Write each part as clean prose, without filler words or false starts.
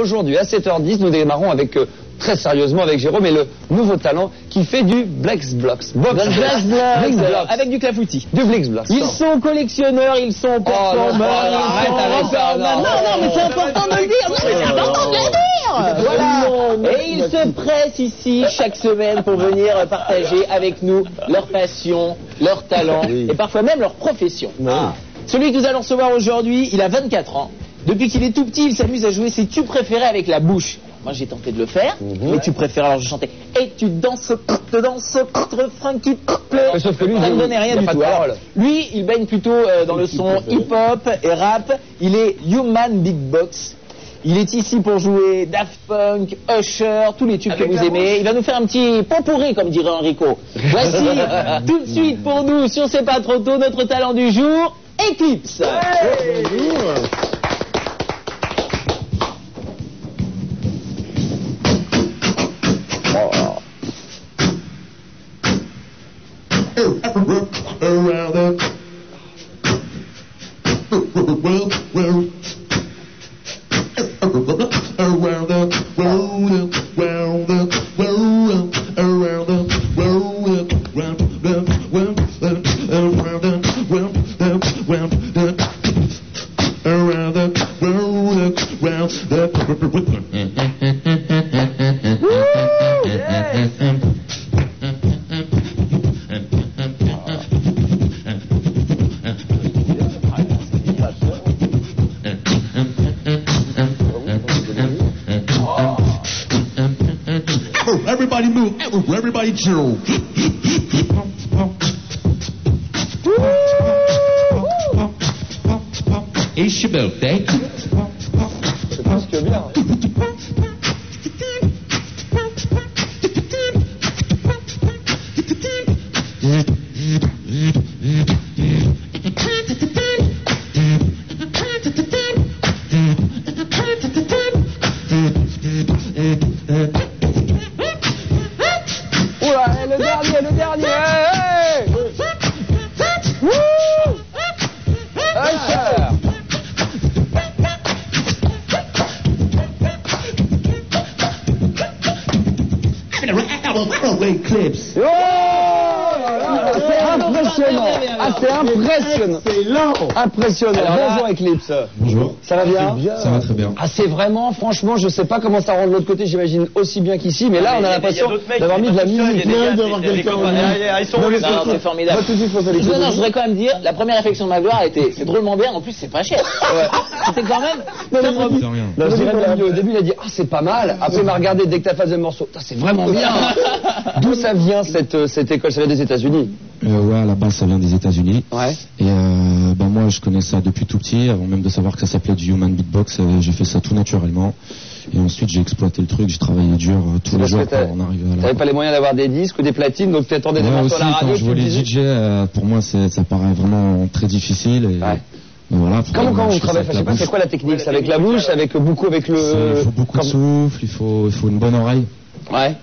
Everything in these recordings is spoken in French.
Aujourd'hui à 7h10, nous démarrons avec très sérieusement avec Jérôme et le nouveau talent qui fait du Blex Blocks. Avec du clafoutis. Du Blex Blocks. Ils sont collectionneurs, ils sont performeurs, ils sont non, mais c'est important de le dire. C'est important de le dire. Voilà. Et ils se pressent ici chaque semaine pour venir partager avec nous leur passion, leur talent et parfois même leur profession. Celui que nous allons recevoir aujourd'hui, il a 24 ans. Depuis qu'il est tout petit, il s'amuse à jouer ses tubes préférés avec la bouche. Moi, j'ai tenté de le faire. Mes tubes préférés, alors je chantais « Et tu danses, refrain qui pleure ». Sauf que lui, ça ne donnait rien du tout. Alors, lui, il baigne plutôt dans le son hip-hop et rap. Il est Human Beatbox. Il est ici pour jouer Daft Punk, Usher, tous les tubes que vous aimez. Il va nous faire un petit pot-pourri, comme dirait Enrico. Voici tout de suite pour nous, sur C'est pas trop tôt, notre talent du jour, Eclipse. Everybody move, everybody chill. It's your birthday. C'est presque bien. Le dernier, hey Wouh Usher. Eclipse. C'est impressionnant. C'est impressionnant. Impressionnant. Bonjour Eclipse. Bonjour. Ça va bien? Ça va très bien. C'est vraiment, franchement, je sais pas comment ça rend de l'autre côté, j'imagine aussi bien qu'ici, mais là on a l'impression d'avoir mis de la musique. C'est formidable. Non, je voudrais quand même dire, la première réflexion de ma gloire a été, c'est drôlement bien, en plus c'est pas cher. C'était quand même... Au début il a dit, ah c'est pas mal, après il m'a regardé dès que t'as fait le morceau, c'est vraiment bien. D'où ça vient cette école? Ça vient des États-Unis? Ouais, à la base ça vient des États-Unis. Ouais. Et moi je connais ça depuis tout petit, avant même de savoir que ça s'appelait du Human Beatbox. J'ai fait ça tout naturellement. Et ensuite j'ai exploité le truc, j'ai travaillé dur tous les jours pour en arriver à là. T'avais pas les moyens d'avoir des disques ou des platines, donc t'attendais des morceaux à la radio. Quand je vois les DJ, pour moi ça paraît vraiment très difficile. Et voilà, comment vous travaillez? Je sais pas, c'est quoi la technique? C'est avec la bouche, beaucoup avec le... Il faut beaucoup de souffle, il faut une bonne oreille. Ouais.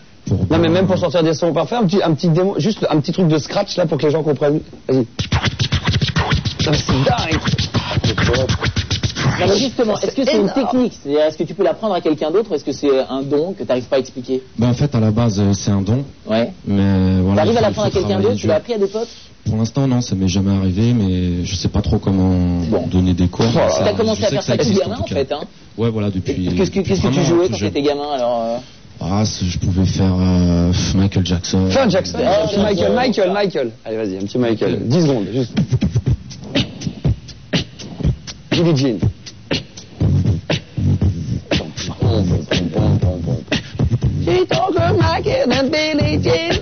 Non mais même pour sortir des sons parfaits, un petit démo, juste un petit truc de scratch là pour que les gens comprennent. Vas-y. C'est dingue. Non, mais justement, est-ce que c'est une technique? C'est-à-dire, est-ce que tu peux l'apprendre à quelqu'un d'autre ou est-ce que c'est un don que tu n'arrives pas à expliquer? En fait, à la base, c'est un don. Ouais. Mais voilà. Tu arrives à l'apprendre à quelqu'un d'autre? Tu l'as appris à des potes? Pour l'instant, non, ça m'est jamais arrivé, mais je sais pas trop comment donner des cours. Tu as commencé à faire ça tout gamin en fait, hein? Ouais, voilà, depuis. Qu'est-ce que tu jouais quand tu étais gamin alors? Je pouvais faire Michael Jackson. Jackson. Michael. Allez, vas-y, un petit Michael. 10 secondes, juste. Billie Jean. She took her Michael and Billie Jean.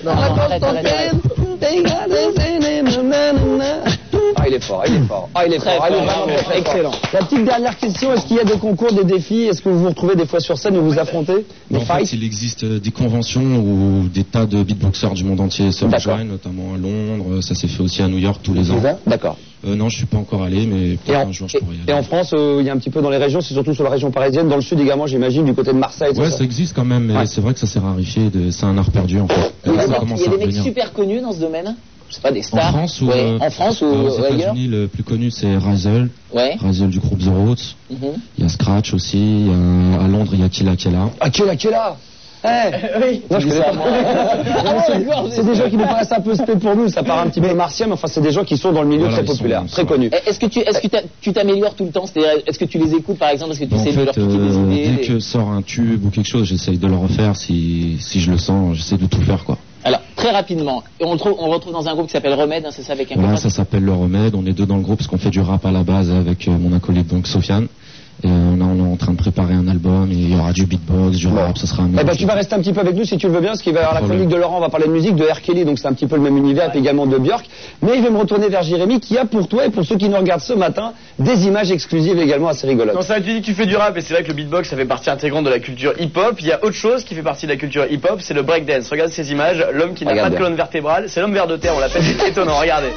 Il est fort. Il est vraiment très excellent. La petite dernière question, est-ce qu'il y a des concours, des défis? Est-ce que vous vous retrouvez des fois sur scène et vous affrontez des fights? En fait, il existe des conventions où des tas de beatboxers du monde entier se rejoignent, notamment à Londres. Ça s'est fait aussi à New York tous les ans. D'accord. Non, je suis pas encore allé, mais un jour je pourrais y aller. Et en France, il y a un petit peu dans les régions, c'est surtout sur la région parisienne, dans le sud également, j'imagine, du côté de Marseille. Ouais, ça existe quand même, mais c'est vrai que ça s'est raréfié. C'est un art perdu en fait. Il y a des mecs super connus dans ce domaine? Je sais pas, des stars. En France ou aux États-Unis, le plus connu c'est Razel. Ouais. Razel du groupe The Roots. Il y a Scratch aussi. À Londres, répondre, il y a Killa. Ah, Killa. Oui. Non, je connais pas. C'est des gens qui nous paraissent un peu spé pour nous. Ça paraît un petit peu martien, mais enfin, c'est des gens qui sont dans le milieu très populaire, très connus. Est-ce que tu t'améliores tout le temps? C'est-à-dire, est-ce que tu les écoutes, par exemple? Est-ce que tu essaies de leur piquer des idées? Dès que sort un tube ou quelque chose, j'essaye de le refaire. Si je le sens, j'essaie de tout faire, quoi. Alors, très rapidement, on retrouve dans un groupe qui s'appelle Remède, hein, c'est ça, avec un copain. Ça s'appelle le Remède. On est deux dans le groupe parce qu'on fait du rap à la base avec mon acolyte, donc Sofiane. Et on est en train de préparer un album, et il y aura du beatbox, du rap, ça sera un... Eh ben, tu vas rester un petit peu avec nous si tu le veux bien, parce qu'il va y avoir la chronique de Laurent, on va parler de musique, de R. Kelly, donc c'est un petit peu le même univers, et également de Björk. Mais je vais me retourner vers Jérémy, qui a pour toi et pour ceux qui nous regardent ce matin, des images exclusives également assez rigolotes. Non, ça, tu dis que tu fais du rap, et c'est vrai que le beatbox, ça fait partie intégrante de la culture hip-hop. Il y a autre chose qui fait partie de la culture hip-hop, c'est le breakdance. Regarde ces images, l'homme qui n'a pas de colonne vertébrale, c'est l'homme ver de terre, on l'appelle, c'est étonnant, regardez.